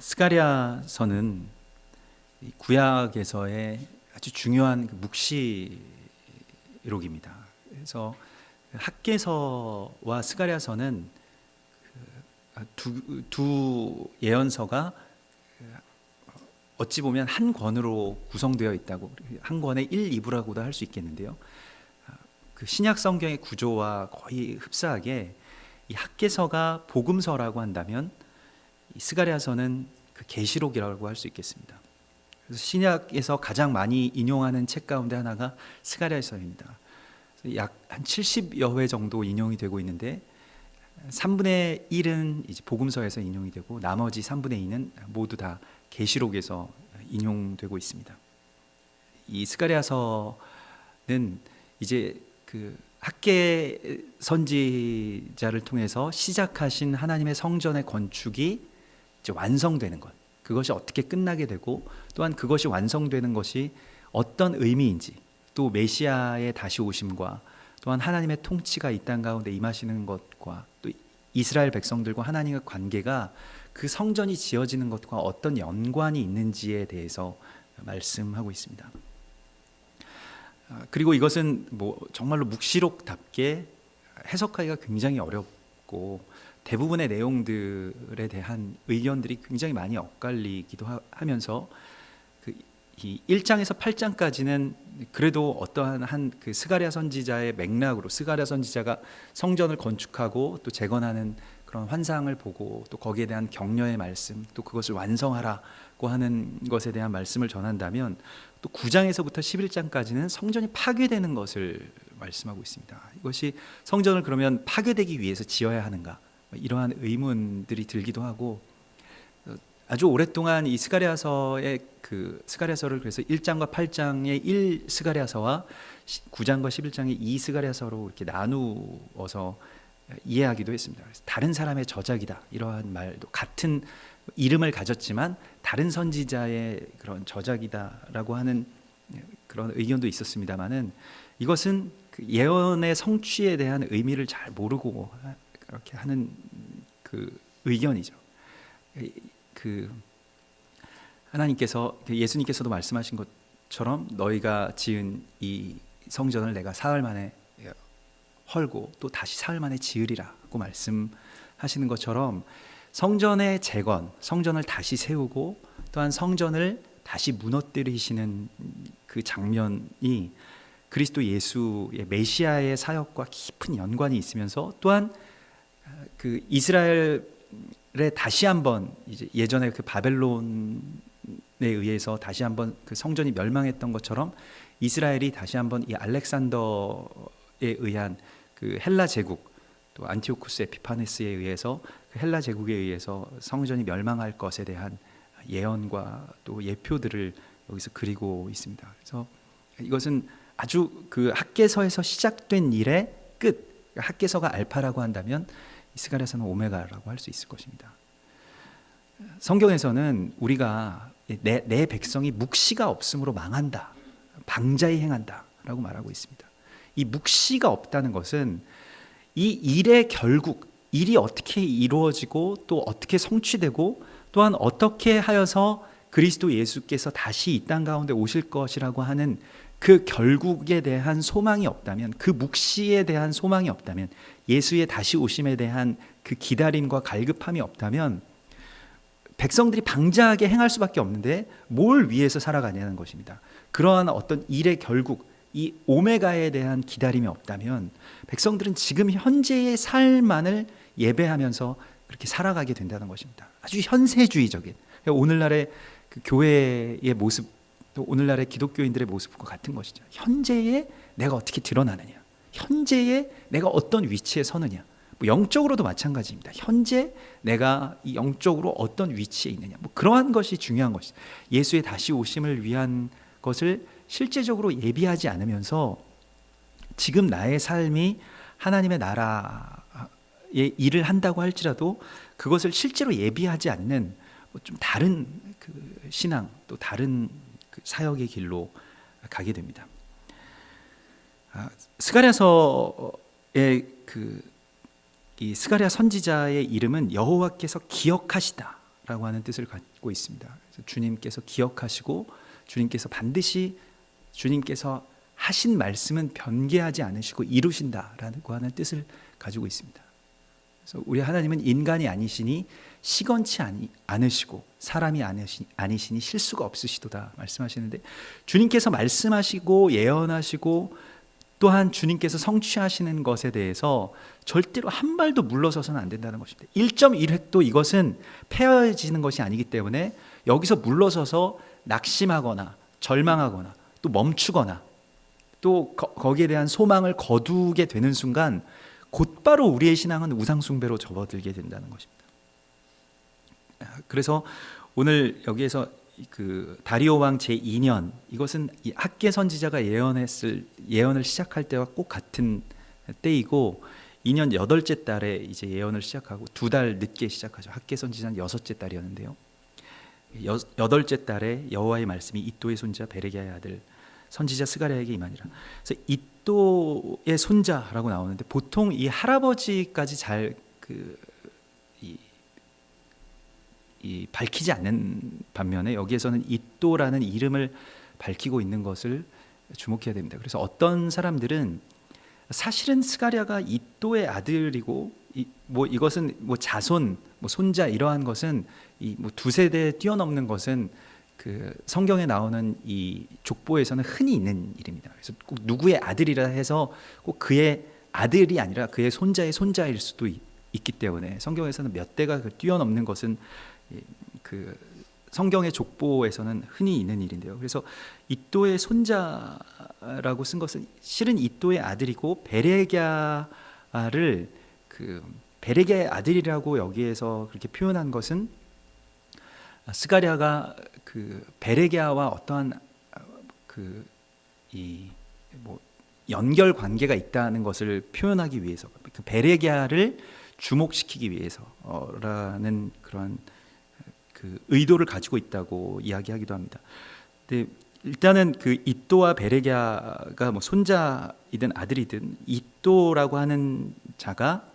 스가랴서는 구약에서의 아주 중요한 묵시록입니다. 그래서 학개서와 스가랴서는 두 예언서가 어찌 보면 한 권으로 구성되어 있다고, 한 권의 1, 2부라고도 할 수 있겠는데요. 그 신약 성경의 구조와 거의 흡사하게 이 학개서가 복음서라고 한다면 이 스가랴서는 그 계시록이라고 할 수 있겠습니다. 그래서 신약에서 가장 많이 인용하는 책 가운데 하나가 스가랴서입니다. 약 한 70여 회 정도 인용이 되고 있는데 3분의 1은 이제 복음서에서 인용이 되고 나머지 3분의 2는 모두 다 계시록에서 인용되고 있습니다. 이 스가랴서는 이제 그 학개 선지자를 통해서 시작하신 하나님의 성전의 건축이 이제 완성되는 것, 그것이 어떻게 끝나게 되고 또한 그것이 완성되는 것이 어떤 의미인지, 또 메시아의 다시 오심과 또한 하나님의 통치가 이 땅 가운데 임하시는 것과 또 이스라엘 백성들과 하나님의 관계가 그 성전이 지어지는 것과 어떤 연관이 있는지에 대해서 말씀하고 있습니다. 그리고 이것은 정말로 묵시록답게 해석하기가 굉장히 어렵고 대부분의 내용들에 대한 의견들이 굉장히 많이 엇갈리기도 하면서 이 1장에서 8장까지는 그래도 어떠한 그 스가랴 선지자의 맥락으로 스가랴 선지자가 성전을 건축하고 또 재건하는 그런 환상을 보고 또 거기에 대한 격려의 말씀, 또 그것을 완성하라고 하는 것에 대한 말씀을 전한다면, 또 9장에서부터 11장까지는 성전이 파괴되는 것을 말씀하고 있습니다. 이것이 성전을 그러면 파괴되기 위해서 지어야 하는가, 이러한 의문들이 들기도 하고, 아주 오랫동안 이 스가랴서의 그 스가랴서를 그래서 1장과 8장의 1 스가랴서와 9장과 11장의 2 스가랴서로 이렇게 나누어서 이해하기도 했습니다. 그래서 다른 사람의 저작이다, 이러한 말도, 같은 이름을 가졌지만 다른 선지자의 그런 저작이다라고 하는 그런 의견도 있었습니다만은, 이것은 그 예언의 성취에 대한 의미를 잘 모르고 그렇게 하는 그 의견이죠. 그 하나님께서, 예수님께서도 말씀하신 것처럼 너희가 지은 이 성전을 내가 사흘 만에 헐고 또 다시 사흘 만에 지으리라고 말씀하시는 것처럼, 성전의 재건, 성전을 다시 세우고 또한 성전을 다시 무너뜨리시는 그 장면이 그리스도 예수의 메시아의 사역과 깊은 연관이 있으면서, 또한 그 이스라엘에 다시 한번 이제 예전에 그 바벨론에 의해서 다시 한번 그 성전이 멸망했던 것처럼 이스라엘이 다시 한번 이 알렉산더에 의한 그 헬라 제국, 또 안티오쿠스 에피파네스에 의해서 그 헬라 제국에 의해서 성전이 멸망할 것에 대한 예언과 또 예표들을 여기서 그리고 있습니다. 그래서 이것은 아주 그 학개서에서 시작된 일의 끝, 학개서가 알파라고 한다면 스가랴서는 오메가라고 할 수 있을 것입니다. 성경에서는 우리가 내 백성이 묵시가 없으므로 망한다, 방자히 행한다 라고 말하고 있습니다. 이 묵시가 없다는 것은 이 일의 결국, 일이 어떻게 이루어지고 또 어떻게 성취되고 또한 어떻게 하여서 그리스도 예수께서 다시 이 땅 가운데 오실 것이라고 하는 그 결국에 대한 소망이 없다면, 그 묵시에 대한 소망이 없다면, 예수의 다시 오심에 대한 그 기다림과 갈급함이 없다면 백성들이 방자하게 행할 수밖에 없는데 뭘 위해서 살아가냐는 것입니다. 그러한 어떤 일의 결국, 이 오메가에 대한 기다림이 없다면 백성들은 지금 현재의 삶만을 예배하면서 그렇게 살아가게 된다는 것입니다. 아주 현세주의적인, 오늘날의 그 교회의 모습, 또 오늘날의 기독교인들의 모습과 같은 것이죠. 현재에 내가 어떻게 드러나느냐, 현재에 내가 어떤 위치에 서느냐, 영적으로도 마찬가지입니다. 현재 내가 이 영적으로 어떤 위치에 있느냐, 그러한 것이 중요한 것이죠. 예수의 다시 오심을 위한 것을 실제적으로 예비하지 않으면서 지금 나의 삶이 하나님의 나라의 일을 한다고 할지라도 그것을 실제로 예비하지 않는 좀 다른 그 신앙, 또 다른 그 사역의 길로 가게 됩니다. 스가랴서의 이 스가랴 선지자의 이름은 여호와께서 기억하시다 하는 뜻을 갖고 있습니다. 그래서 주님께서 기억하시고 주님께서 반드시 주님께서 하신 말씀은 변개하지 않으시고 이루신다라고 하는 뜻을 가지고 있습니다. 그래서 우리 하나님은 인간이 아니시니 시건치 않으시고 사람이 아니시니 실수가 없으시도다 말씀하시는데, 주님께서 말씀하시고 예언하시고 또한 주님께서 성취하시는 것에 대해서 절대로 한 발도 물러서서는 안 된다는 것입니다. 1.1획도 이것은 폐허해지는 것이 아니기 때문에 여기서 물러서서 낙심하거나 절망하거나 또 멈추거나 또 거기에 대한 소망을 거두게 되는 순간 곧바로 우리의 신앙은 우상숭배로 접어들게 된다는 것입니다. 그래서 오늘 여기에서 그 다리오 왕 제2년, 이것은 학개 선지자가 예언을 시작할 때와 꼭 같은 때이고 2년 8째 달에 이제 예언을 시작하고 2달 늦게 시작하죠. 학개 선지자는 6째 달이었는데요. 8째 달에 여호와의 말씀이 이또의 손자 베레기야의 아들 선지자 스가랴에게 임하니라. 그래서 이또의 손자라고 나오는데 보통 이 할아버지까지 잘 밝히지 않는 반면에 여기에서는 이또라는 이름을 밝히고 있는 것을 주목해야 됩니다. 그래서 어떤 사람들은 사실은 스가랴가 이또의 아들이고 이것은 자손, 손자 이러한 것은 두 세대 뛰어넘는 것은 그 성경에 나오는 이 족보에서는 흔히 있는 일입니다. 그래서 꼭 누구의 아들이라 해서 꼭 그의 아들이 아니라 그의 손자의 손자일 수도 있기 때문에 성경에서는 몇 대가 뛰어넘는 것은 그 성경의 족보에서는 흔히 있는 일인데요. 그래서 이또의 손자라고 쓴 것은 실은 이또의 아들이고 베레기야의 아들이라고 여기에서 그렇게 표현한 것은 스가랴가 그 베레기야와 어떠한 연결 관계가 있다는 것을 표현하기 위해서, 그 베레기야를 주목시키기 위해서라는 그런 그 의도를 가지고 있다고 이야기하기도 합니다. 근데 일단은 그 이또와 베레기야가 손자이든 아들이든 이또라고 하는 자가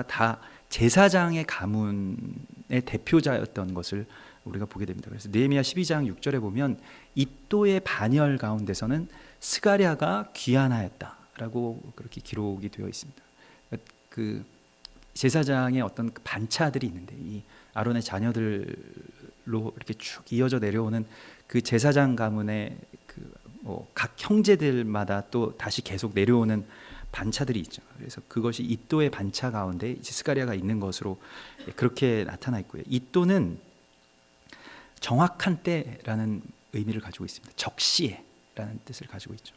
다 제사장의 가문의 대표자였던 것을 우리가 보게 됩니다. 그래서 느헤미야 12장 6절에 보면 이또의 반열 가운데서는 스가랴가 귀환하였다라고 그렇게 기록이 되어 있습니다. 그 제사장의 어떤 반차들이 있는데 이 아론의 자녀들로 이렇게 쭉 이어져 내려오는 그 제사장 가문의 각 형제들마다 또 다시 계속 내려오는 반차들이 있죠. 그래서 그것이 이또의 반차 가운데 이제 스가랴가 있는 것으로 그렇게 나타나 있고요. 이또는 정확한 때라는 의미를 가지고 있습니다. 적시에라는 뜻을 가지고 있죠.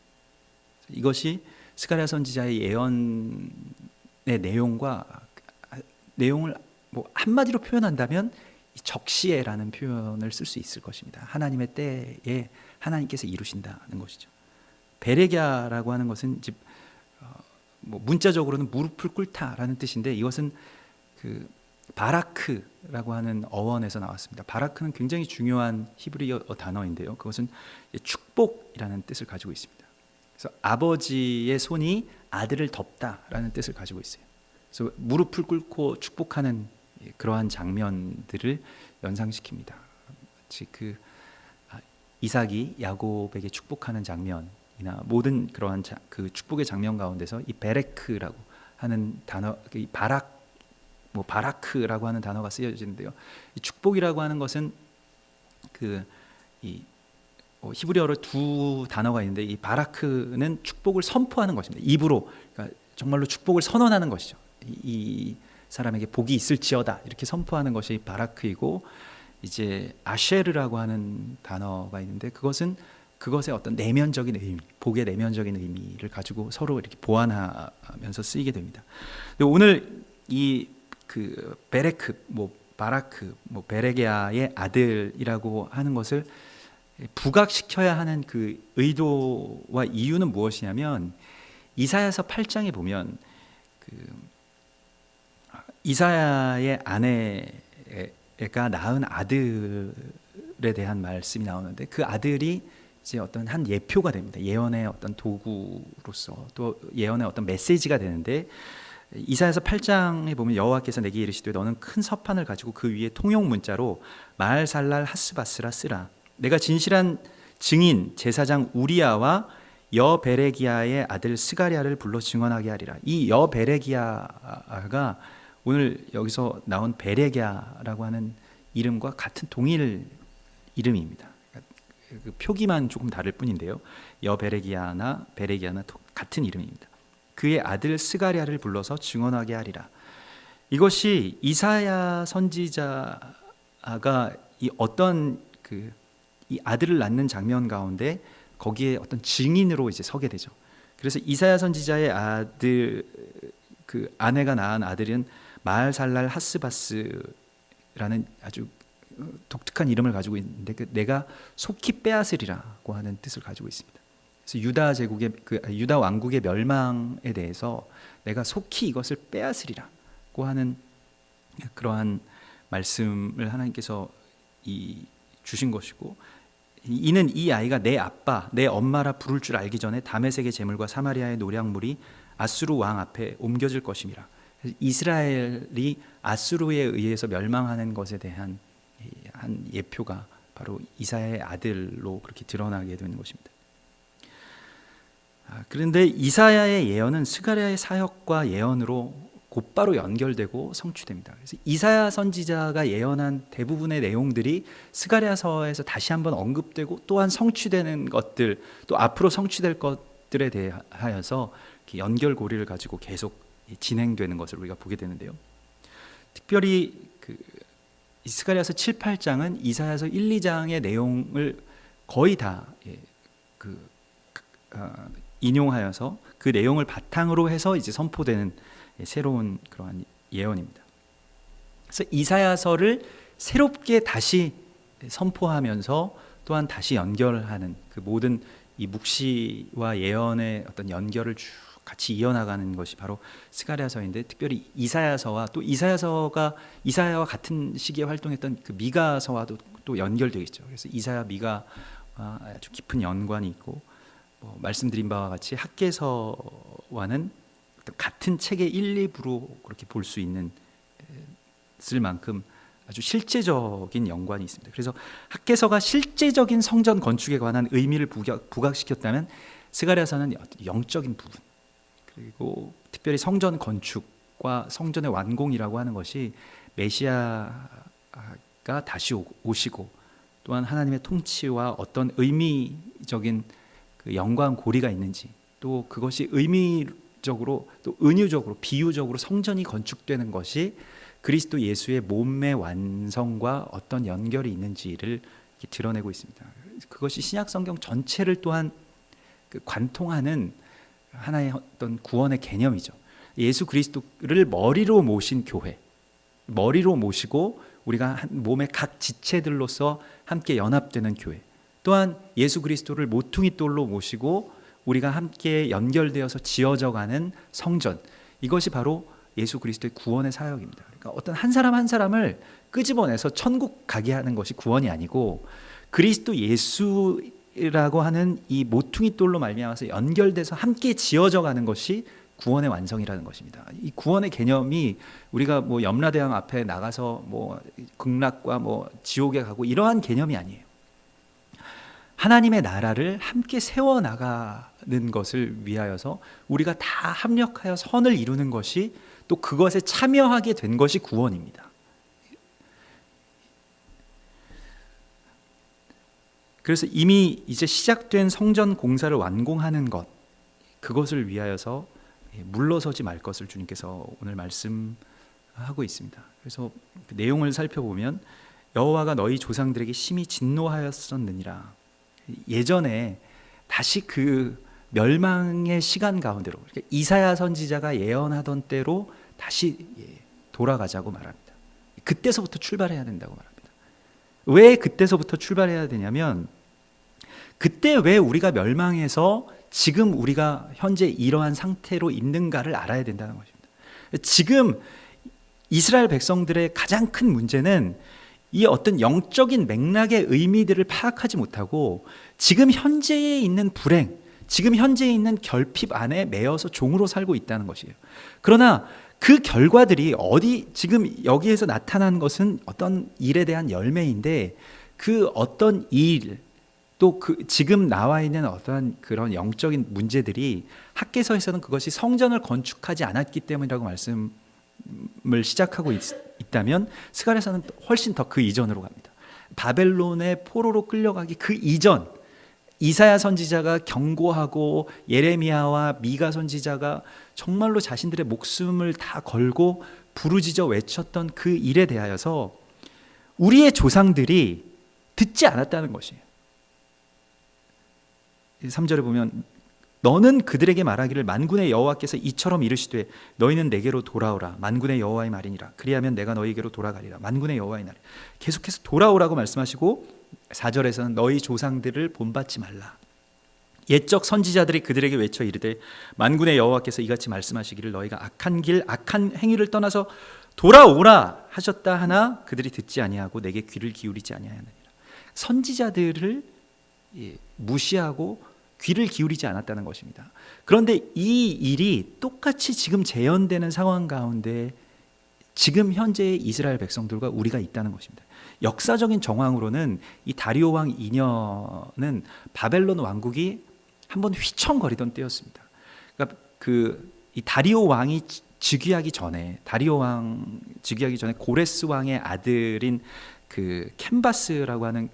이것이 스가랴 선지자의 예언의 내용을 한마디로 표현한다면 적시에라는 표현을 쓸 수 있을 것입니다. 하나님의 때에 하나님께서 이루신다는 것이죠. 베레기야라고 하는 것은 문자적으로는 무릎을 꿇다라는 뜻인데 이것은 그 바라크라고 하는 어원에서 나왔습니다. 바라크는 굉장히 중요한 히브리어 단어인데요. 그것은 축복이라는 뜻을 가지고 있습니다. 그래서 아버지의 손이 아들을 덮다라는 뜻을 가지고 있어요. 그래서 무릎을 꿇고 축복하는 그러한 장면들을 연상시킵니다. 마치 이삭이 야곱에게 축복하는 장면이나 모든 그러한 그 축복의 장면 가운데서 이 베레크라고 하는 단어, 이 바라크라고 하는 단어가 쓰여지는데요. 이 축복이라고 하는 것은 히브리어로 두 단어가 있는데 이 바라크는 축복을 선포하는 것입니다. 입으로, 그러니까 정말로 축복을 선언하는 것이죠. 이 사람에게 복이 있을지어다 이렇게 선포하는 것이 바라크이고, 이제 아쉐르라고 하는 단어가 있는데 그것은 그것의 어떤 내면적인 의미, 복의 내면적인 의미를 가지고 서로 이렇게 보완하면서 쓰이게 됩니다. 오늘 베레크, 바라크, 베레기야의 아들이라고 하는 것을 부각시켜야 하는 그 의도와 이유는 무엇이냐면 이사야서 8장에 보면 이사야의 아내가 낳은 아들에 대한 말씀이 나오는데 그 아들이 이제 어떤 한 예표가 됩니다. 예언의 어떤 도구로서 또 예언의 어떤 메시지가 되는데 이사야서 8장에 보면 여호와께서 내게 이르시되 너는 큰 서판을 가지고 그 위에 통용 문자로 마알살랄 하스바스라 쓰라. 내가 진실한 증인 제사장 우리야와 여베레기야의 아들 스가랴를 불러 증언하게 하리라. 이 여베레기야가 오늘 여기서 나온 베레기야라고 하는 이름과 같은 동일 이름입니다. 그 표기만 조금 다를 뿐인데요. 여베레기야나 베레기야나 같은 이름입니다. 그의 아들 스가랴를 불러서 증언하게 하리라. 이것이 이사야 선지자가 이 어떤 이 아들을 낳는 장면 가운데 거기에 어떤 증인으로 이제 서게 되죠. 그래서 이사야 선지자의 아들 그 아내가 낳은 아들은 마알살랄 하스바스라는 아주 독특한 이름을 가지고 있는데 내가 속히 빼앗으리라고 하는 뜻을 가지고 있습니다. 그래서 유다 왕국의 멸망에 대해서 내가 속히 이것을 빼앗으리라고 하는 그러한 말씀을 하나님께서 주신 것이고, 이는 이 아이가 내 아빠 내 엄마라 부를 줄 알기 전에 다메섹의 제물과 사마리아의 노략물이 아수르 왕 앞에 옮겨질 것임이라. 이스라엘이 아수르에 의해서 멸망하는 것에 대한 한 예표가 바로 이사야의 아들로 그렇게 드러나게 되는 것입니다. 그런데 이사야의 예언은 스가랴의 사역과 예언으로 곧바로 연결되고 성취됩니다. 그래서 이사야 선지자가 예언한 대부분의 내용들이 스가랴서에서 다시 한번 언급되고 또한 성취되는 것들, 또 앞으로 성취될 것들에 대하여서 연결고리를 가지고 계속 진행되는 것을 우리가 보게 되는데요. 특별히 스가랴서 7, 8장은 이사야서 1, 2장의 내용을 거의 다 인용하여서 그 내용을 바탕으로 해서 이제 선포되는 새로운 그러한 예언입니다. 그래서 이사야서를 새롭게 다시 선포하면서 또한 다시 연결하는 그 모든 이 묵시와 예언의 어떤 연결을 쭉 같이 이어나가는 것이 바로 스가랴서인데, 특별히 이사야서와 또 이사야와 같은 시기에 활동했던 그 미가서와도 또 연결되어 있죠. 그래서 이사야 미가와 아주 깊은 연관이 있고, 말씀드린 바와 같이 학개서와는 같은 책의 1, 2부로 그렇게 볼 수 있는 쓸 만큼 아주 실제적인 연관이 있습니다. 그래서 학개서가 실제적인 성전 건축에 관한 의미를 부각시켰다면 스가랴서는 영적인 부분, 그리고 특별히 성전 건축과 성전의 완공이라고 하는 것이 메시아가 다시 오시고 또한 하나님의 통치와 어떤 의미적인 그 연관고리가 있는지, 또 그것이 의미적으로 또 은유적으로 비유적으로 성전이 건축되는 것이 그리스도 예수의 몸의 완성과 어떤 연결이 있는지를 드러내고 있습니다. 그것이 신약 성경 전체를 또한 관통하는 하나의 어떤 구원의 개념이죠. 예수 그리스도를 머리로 모신 교회, 머리로 모시고 우리가 몸의 각 지체들로서 함께 연합되는 교회, 또한 예수 그리스도를 모퉁이 돌로 모시고 우리가 함께 연결되어서 지어져가는 성전, 이것이 바로 예수 그리스도의 구원의 사역입니다. 그러니까 어떤 한 사람 한 사람을 끄집어내서 천국 가게 하는 것이 구원이 아니고, 그리스도 예수라고 하는 이 모퉁이 돌로 말미암아서 연결돼서 함께 지어져가는 것이 구원의 완성이라는 것입니다. 이 구원의 개념이 우리가 뭐 염라대왕 앞에 나가서 뭐 극락과 뭐 지옥에 가고 이러한 개념이 아니에요. 하나님의 나라를 함께 세워나가는 것을 위하여서 우리가 다 합력하여 선을 이루는 것이, 또 그것에 참여하게 된 것이 구원입니다. 그래서 이미 이제 시작된 성전 공사를 완공하는 것, 그것을 위하여서 물러서지 말 것을 주님께서 오늘 말씀하고 있습니다. 그래서 그 내용을 살펴보면 여호와가 너희 조상들에게 심히 진노하였었느니라. 예전에 다시 그 멸망의 시간 가운데로, 그러니까 이사야 선지자가 예언하던 때로 다시 돌아가자고 말합니다. 그때서부터 출발해야 된다고 말합니다. 왜 그때서부터 출발해야 되냐면, 그때 왜 우리가 멸망해서 지금 우리가 현재 이러한 상태로 있는가를 알아야 된다는 것입니다. 지금 이스라엘 백성들의 가장 큰 문제는 이 어떤 영적인 맥락의 의미들을 파악하지 못하고 지금 현재에 있는 불행, 지금 현재에 있는 결핍 안에 매여서 종으로 살고 있다는 것이에요. 그러나 그 결과들이 어디 지금 여기에서 나타난 것은 어떤 일에 대한 열매인데 그 어떤 일 또 그 지금 나와 있는 어떤 그런 영적인 문제들이 학개서에서는 그것이 성전을 건축하지 않았기 때문이라고 말씀을 시작하고 있다면 스가랴서는 훨씬 더 그 이전으로 갑니다. 바벨론의 포로로 끌려가기 그 이전 이사야 선지자가 경고하고 예레미야와 미가 선지자가 정말로 자신들의 목숨을 다 걸고 부르짖어 외쳤던 그 일에 대하여서 우리의 조상들이 듣지 않았다는 것이에요. 3절에 보면 너는 그들에게 말하기를 만군의 여호와께서 이처럼 이르시되 너희는 내게로 돌아오라 만군의 여호와의 말이니라 그리하면 내가 너희에게로 돌아가리라 만군의 여호와의 날. 계속해서 돌아오라고 말씀하시고 4절에서는 너희 조상들을 본받지 말라. 옛적 선지자들이 그들에게 외쳐 이르되 만군의 여호와께서 이같이 말씀하시기를 너희가 악한 길 악한 행위를 떠나서 돌아오라 하셨다 하나 그들이 듣지 아니하고 내게 귀를 기울이지 아니하느니라. 선지자들을 무시하고 귀를 기울이지 않았다는 것입니다. 그런데 이 일이 똑같이 지금 재현되는 상황 가운데 지금 현재의 이스라엘 백성들과 우리가 있다는 것입니다. 역사적인 정황으로는 이 다리오 왕 2년은 바벨론 왕국이 한번 휘청거리던 때였습니다. 그러니까 이 다리오 왕이 즉위하기 전에 고레스 왕의 아들인 그 캔바스라고 하는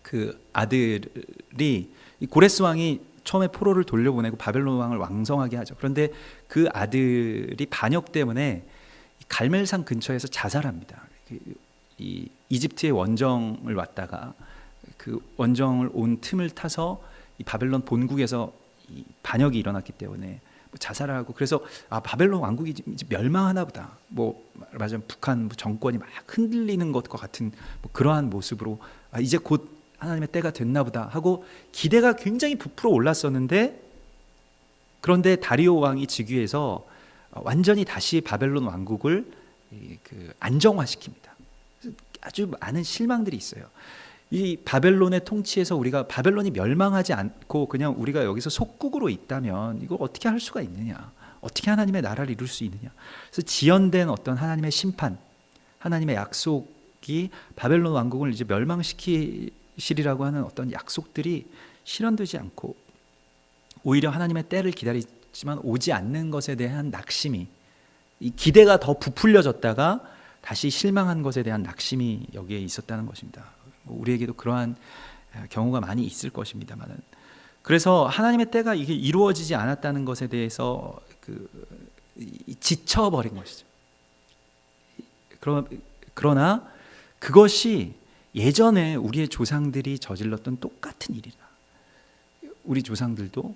그 아들이 이 고레스 왕이 처음에 포로를 돌려보내고 바벨론 왕을 왕성하게 하죠. 그런데 그 아들이 반역 때문에 갈멜산 근처에서 자살합니다. 이 이집트의 원정을 왔다가 그 원정을 온 틈을 타서 이 바벨론 본국에서 이 반역이 일어났기 때문에 자살을 하고 그래서 바벨론 왕국이 이제 멸망하나 보다. 말하자면 북한 정권이 막 흔들리는 것과 같은 그러한 모습으로 이제 곧 하나님의 때가 됐나 보다 하고 기대가 굉장히 부풀어 올랐었는데 그런데 다리오 왕이 즉위해서 완전히 다시 바벨론 왕국을 안정화시킵니다. 아주 많은 실망들이 있어요. 이 바벨론의 통치에서 우리가 바벨론이 멸망하지 않고 그냥 우리가 여기서 속국으로 있다면 이걸 어떻게 할 수가 있느냐? 어떻게 하나님의 나라를 이룰 수 있느냐? 그래서 지연된 어떤 하나님의 심판, 하나님의 약속이 바벨론 왕국을 이제 멸망시키시리라고 하는 어떤 약속들이 실현되지 않고 오히려 하나님의 때를 기다리지만 오지 않는 것에 대한 낙심이 이 기대가 더 부풀려졌다가 다시 실망한 것에 대한 낙심이 여기에 있었다는 것입니다. 우리에게도 그러한 경우가 많이 있을 것입니다만은 그래서 하나님의 때가 이게 이루어지지 않았다는 것에 대해서 지쳐버린 것이죠. 그러나 그것이 예전에 우리의 조상들이 저질렀던 똑같은 일이다. 우리 조상들도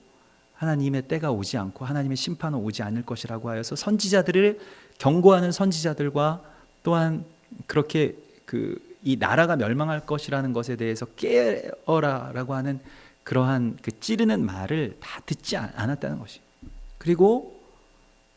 하나님의 때가 오지 않고 하나님의 심판은 오지 않을 것이라고 하여서 선지자들을 경고하는 선지자들과 또한 그렇게 이 나라가 멸망할 것이라는 것에 대해서 깨어라라고 하는 그러한 찌르는 말을 다 듣지 않았다는 것이. 그리고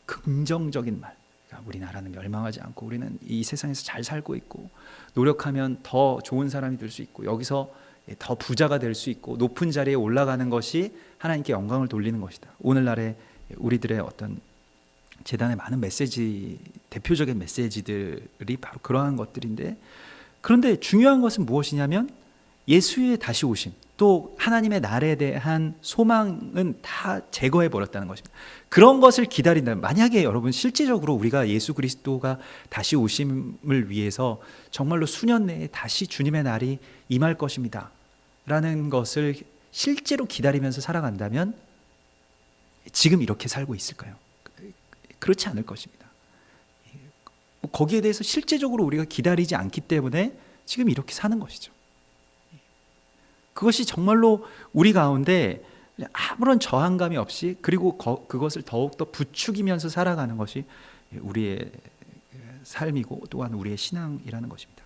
긍정적인 말. 그러니까 우리나라는 멸망하지 않고 우리는 이 세상에서 잘 살고 있고 노력하면 더 좋은 사람이 될 수 있고 여기서 더 부자가 될 수 있고 높은 자리에 올라가는 것이 하나님께 영광을 돌리는 것이다. 오늘날의 우리들의 어떤 재단의 많은 메시지, 대표적인 메시지들이 바로 그러한 것들인데 그런데 중요한 것은 무엇이냐면 예수의 다시 오심 또 하나님의 날에 대한 소망은 다 제거해 버렸다는 것입니다. 그런 것을 기다린다면 만약에 여러분 실제적으로 우리가 예수 그리스도가 다시 오심을 위해서 정말로 수년 내에 다시 주님의 날이 임할 것입니다 라는 것을 실제로 기다리면서 살아간다면 지금 이렇게 살고 있을까요? 그렇지 않을 것입니다. 거기에 대해서 실제적으로 우리가 기다리지 않기 때문에 지금 이렇게 사는 것이죠. 그것이 정말로 우리 가운데 아무런 저항감이 없이 그리고 그것을 더욱더 부추기면서 살아가는 것이 우리의 삶이고 또한 우리의 신앙이라는 것입니다.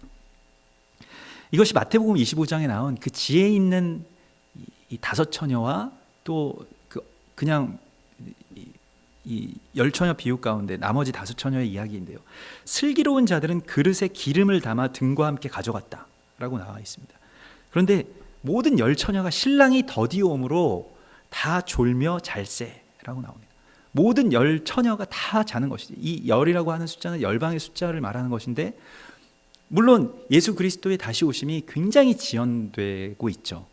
이것이 마태복음 25장에 나온 그 지혜 있는 이 5 처녀와 또 그냥 이 10 처녀 비유 가운데 나머지 5 처녀의 이야기인데요. 슬기로운 자들은 그릇에 기름을 담아 등과 함께 가져갔다라고 나와 있습니다. 그런데 모든 10 처녀가 신랑이 더디오므로 다 졸며 잘세라고 나옵니다. 모든 열 처녀가 다 자는 것이지. 이 열이라고 하는 숫자는 열방의 숫자를 말하는 것인데, 물론 예수 그리스도의 다시 오심이 굉장히 지연되고 있죠.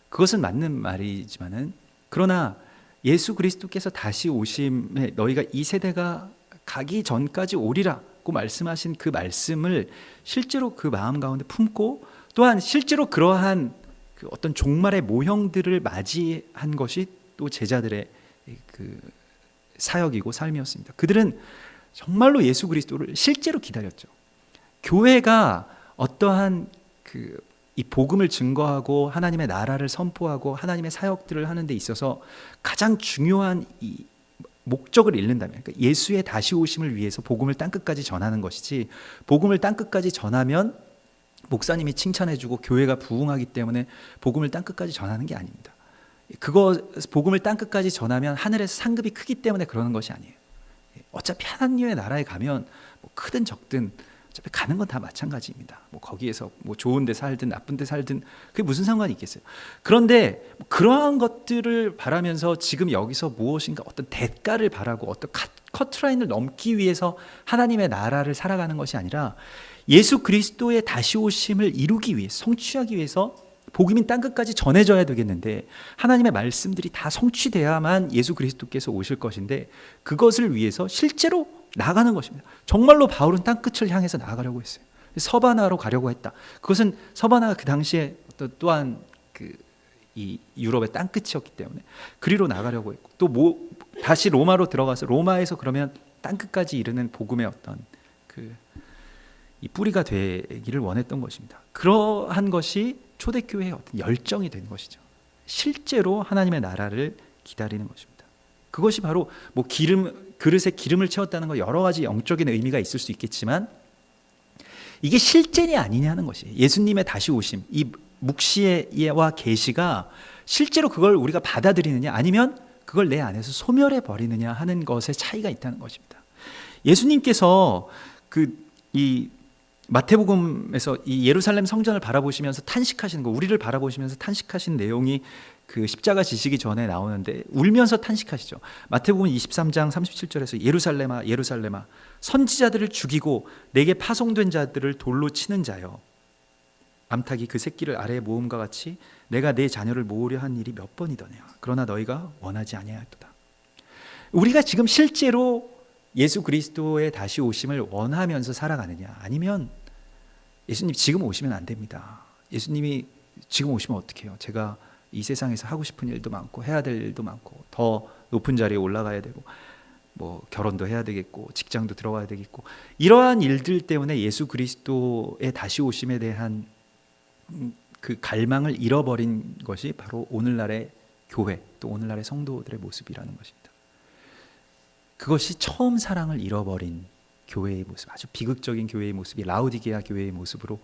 그것은 맞는 말이지만은, 그러나 예수 그리스도께서 다시 오심에 너희가 이 세대가 가기 전까지 오리라고 말씀하신 그 말씀을 실제로 그 마음 가운데 품고, 또한 실제로 그러한 그 어떤 종말의 모형들을 맞이한 것이 또 제자들의 그 사역이고 삶이었습니다. 그들은 정말로 예수 그리스도를 실제로 기다렸죠. 교회가 어떠한 이 복음을 증거하고 하나님의 나라를 선포하고 하나님의 사역들을 하는 데 있어서 가장 중요한 이 목적을 잃는다면, 그러니까 예수의 다시 오심을 위해서 복음을 땅끝까지 전하는 것이지, 복음을 땅끝까지 전하면 목사님이 칭찬해주고 교회가 부흥하기 때문에 복음을 땅끝까지 전하는 게 아닙니다. 복음을 땅끝까지 전하면 하늘에서 상급이 크기 때문에 그러는 것이 아니에요. 어차피 하나님의 나라에 가면 뭐 크든 적든 어차피 가는 건 다 마찬가지입니다. 뭐 거기에서 뭐 좋은 데 살든 나쁜 데 살든 그게 무슨 상관이 있겠어요. 그런데 그러한 것들을 바라면서 지금 여기서 무엇인가 어떤 대가를 바라고 어떤 커트라인을 넘기 위해서 하나님의 나라를 살아가는 것이 아니라, 예수 그리스도의 다시 오심을 이루기 위해서, 성취하기 위해서 복음이 땅끝까지 전해져야 되겠는데, 하나님의 말씀들이 다 성취돼야만 예수 그리스도께서 오실 것인데, 그것을 위해서 실제로 나가는 것입니다. 정말로 바울은 땅끝을 향해서 나아가려고 했어요. 서바나로 가려고 했다. 그것은 서바나가 그 당시에 또한 이 유럽의 땅끝이었기 때문에 그리로 나가려고 했고, 또 다시 로마로 들어가서 로마에서 그러면 땅끝까지 이르는 복음의 어떤 이 뿌리가 되기를 원했던 것입니다. 그러한 것이 초대교회의 어떤 열정이 된 것이죠. 실제로 하나님의 나라를 기다리는 것입니다. 그것이 바로 뭐 그릇에 기름을 채웠다는 거, 여러 가지 영적인 의미가 있을 수 있겠지만, 이게 실제냐 아니냐는 것이, 예수님의 다시 오심, 이 묵시와 계시가 실제로 그걸 우리가 받아들이느냐, 아니면 그걸 내 안에서 소멸해 버리느냐 하는 것에 차이가 있다는 것입니다. 예수님께서 이 마태복음에서 이 예루살렘 성전을 바라보시면서 탄식하시는 거, 우리를 바라보시면서 탄식하신 내용이 그 십자가 지시기 전에 나오는데, 울면서 탄식하시죠. 마태복음 23장 37절에서 예루살렘아 예루살렘아 선지자들을 죽이고 내게 파송된 자들을 돌로 치는 자여, 암탉이 그 새끼를 아래에 모음과 같이 내가 내 자녀를 모으려 한 일이 몇 번이더냐. 그러나 너희가 원하지 아니하였도다. 우리가 지금 실제로 예수 그리스도의 다시 오심을 원하면서 살아가느냐, 아니면 예수님 지금 오시면 안 됩니다. 예수님이 지금 오시면 어떻게 해요? 제가 이 세상에서 하고 싶은 일도 많고 해야 될 일도 많고 더 높은 자리에 올라가야 되고 뭐 결혼도 해야 되겠고 직장도 들어가야 되겠고, 이러한 일들 때문에 예수 그리스도의 다시 오심에 대한 그 갈망을 잃어버린 것이 바로 오늘날의 교회, 또 오늘날의 성도들의 모습이라는 것입니다. 그것이 처음 사랑을 잃어버린 교회의 모습, 아주 비극적인 교회의 모습이 라우디게아 교회의 모습으로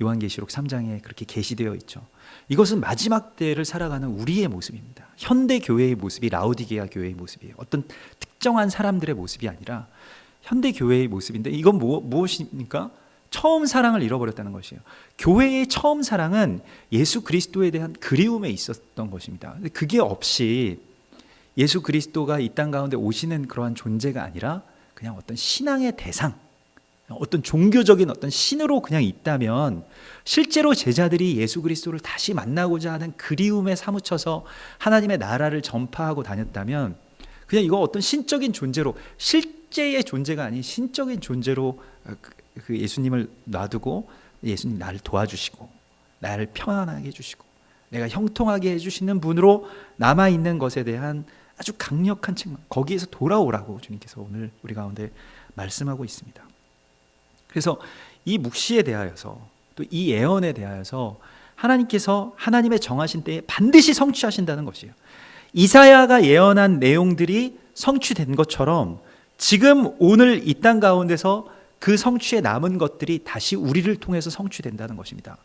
요한계시록 3장에 그렇게 게시되어 있죠. 이것은 마지막 때를 살아가는 우리의 모습입니다. 현대 교회의 모습이 라우디게아 교회의 모습이에요. 어떤 특정한 사람들의 모습이 아니라 현대 교회의 모습인데, 이건 무엇입니까? 처음 사랑을 잃어버렸다는 것이에요. 교회의 처음 사랑은 예수 그리스도에 대한 그리움에 있었던 것입니다. 그게 없이 예수 그리스도가 이 땅 가운데 오시는 그러한 존재가 아니라 그냥 어떤 신앙의 대상, 어떤 종교적인 어떤 신으로 그냥 있다면, 실제로 제자들이 예수 그리스도를 다시 만나고자 하는 그리움에 사무쳐서 하나님의 나라를 전파하고 다녔다면, 그냥 이거 어떤 신적인 존재로, 실제의 존재가 아닌 신적인 존재로 그 예수님을 놔두고, 예수님 나를 도와주시고 나를 편안하게 해주시고 내가 형통하게 해주시는 분으로 남아있는 것에 대한 아주 강력한 책망, 거기에서 돌아오라고 주님께서 오늘 우리 가운데 말씀하고 있습니다. 그래서 이 묵시에 대하여서, 또 이 예언에 대하여서 하나님께서 하나님의 정하신 때에 반드시 성취하신다는 것이에요. 이사야가 예언한 내용들이 성취된 것처럼 지금 오늘 이 땅 가운데서 그 성취에 남은 것들이 다시 우리를 통해서 성취된다는 것입니다.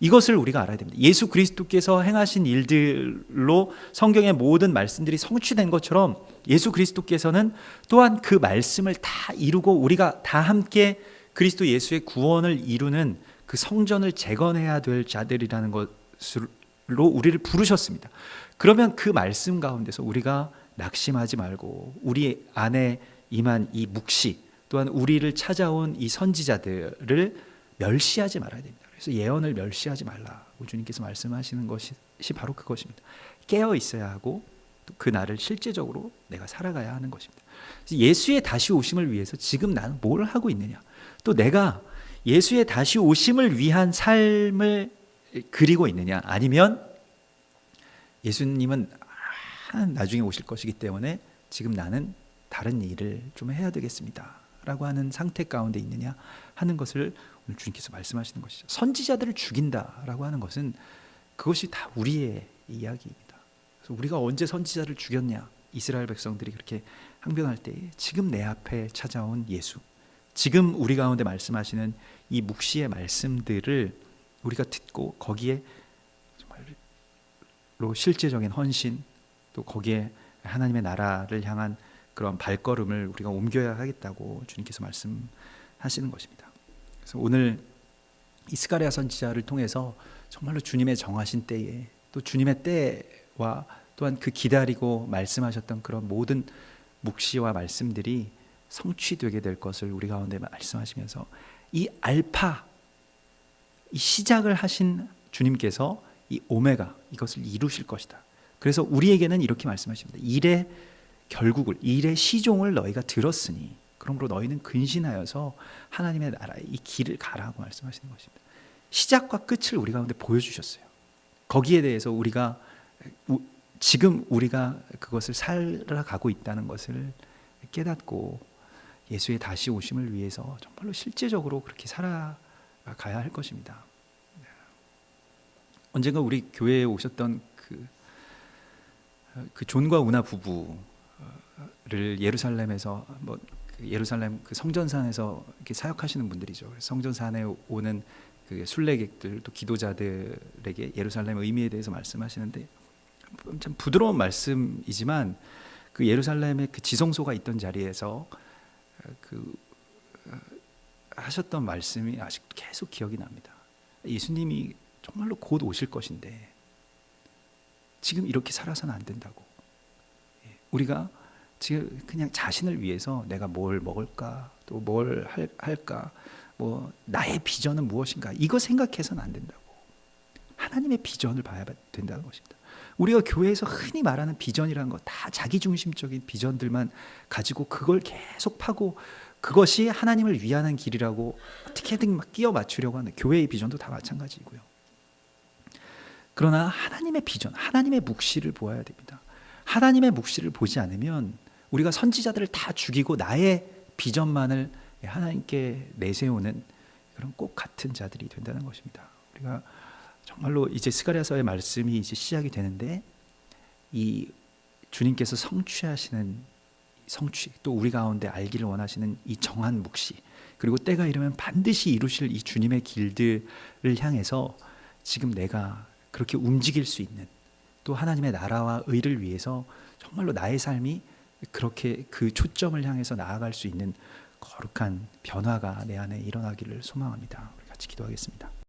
이것을 우리가 알아야 됩니다. 예수 그리스도께서 행하신 일들로 성경의 모든 말씀들이 성취된 것처럼 예수 그리스도께서는 또한 그 말씀을 다 이루고 우리가 다 함께 그리스도 예수의 구원을 이루는 그 성전을 재건해야 될 자들이라는 것으로 우리를 부르셨습니다. 그러면 그 말씀 가운데서 우리가 낙심하지 말고 우리 안에 임한 이 묵시 또한 우리를 찾아온 이 선지자들을 멸시하지 말아야 됩니다. 그래서 예언을 멸시하지 말라고 주님께서 말씀하시는 것이 바로 그것입니다. 깨어 있어야 하고 또 그 날을 실제적으로 내가 살아가야 하는 것입니다. 예수의 다시 오심을 위해서 지금 나는 뭘 하고 있느냐, 또 내가 예수의 다시 오심을 위한 삶을 그리고 있느냐, 아니면 예수님은 나중에 오실 것이기 때문에 지금 나는 다른 일을 좀 해야 되겠습니다 라고 하는 상태 가운데 있느냐 하는 것을 오늘 주님께서 말씀하시는 것이죠. 선지자들을 죽인다라고 하는 것은 그것이 다 우리의 이야기입니다. 그래서 우리가 언제 선지자를 죽였냐, 이스라엘 백성들이 그렇게 항변할 때에 지금 내 앞에 찾아온 예수, 지금 우리 가운데 말씀하시는 이 묵시의 말씀들을 우리가 듣고 거기에 정말로 실제적인 헌신, 또 거기에 하나님의 나라를 향한 그런 발걸음을 우리가 옮겨야 하겠다고 주님께서 말씀하시는 것입니다. 그래서 오늘 이 스가랴 선지자를 통해서 정말로 주님의 정하신 때에, 또 주님의 때와 또한 그 기다리고 말씀하셨던 그런 모든 묵시와 말씀들이 성취되게 될 것을 우리 가운데 말씀하시면서 이 알파, 이 시작을 하신 주님께서 이 오메가, 이것을 이루실 것이다. 그래서 우리에게는 이렇게 말씀하십니다. 일의 결국을, 일의 시종을 너희가 들었으니 그러므로 너희는 근신하여서 하나님의 나라의 이 길을 가라고 말씀하시는 것입니다. 시작과 끝을 우리 가운데 보여주셨어요. 거기에 대해서 우리가 지금 우리가 그것을 살아가고 있다는 것을 깨닫고 예수의 다시 오심을 위해서 정말로 실제적으로 그렇게 살아가야 할 것입니다. 언젠가 우리 교회에 오셨던 그 존과 우나 부부를 예루살렘에서 예루살렘 그 성전산에서 이렇게 사역하시는 분들이죠. 성전산에 오는 그 순례객들 또 기도자들에게 예루살렘의 의미에 대해서 말씀하시는데 참 부드러운 말씀이지만 그 예루살렘의 그 지성소가 있던 자리에서 하셨던 말씀이 아직도 계속 기억이 납니다. 예수님이 정말로 곧 오실 것인데 지금 이렇게 살아서는 안 된다고. 우리가 지금 그냥 자신을 위해서 내가 뭘 먹을까, 또 뭘 할까, 뭐 나의 비전은 무엇인가, 이거 생각해서는 안 된다고. 하나님의 비전을 봐야 된다는 것입니다. 우리가 교회에서 흔히 말하는 비전이라는 거 다 자기중심적인 비전들만 가지고 그걸 계속 파고 그것이 하나님을 위하는 길이라고 어떻게든 막 끼워 맞추려고 하는 교회의 비전도 다 마찬가지이고요. 그러나 하나님의 비전, 하나님의 묵시를 보아야 됩니다. 하나님의 묵시를 보지 않으면 우리가 선지자들을 다 죽이고 나의 비전만을 하나님께 내세우는 그런 꼭 같은 자들이 된다는 것입니다. 우리가 정말로 이제 스가랴서의 말씀이 이제 시작이 되는데 이 주님께서 성취하시는 성취, 또 우리 가운데 알기를 원하시는 이 정한 묵시, 그리고 때가 이르면 반드시 이루실 이 주님의 길들을 향해서 지금 내가 그렇게 움직일 수 있는, 또 하나님의 나라와 의를 위해서 정말로 나의 삶이 그렇게 그 초점을 향해서 나아갈 수 있는 거룩한 변화가 내 안에 일어나기를 소망합니다. 우리 같이 기도하겠습니다.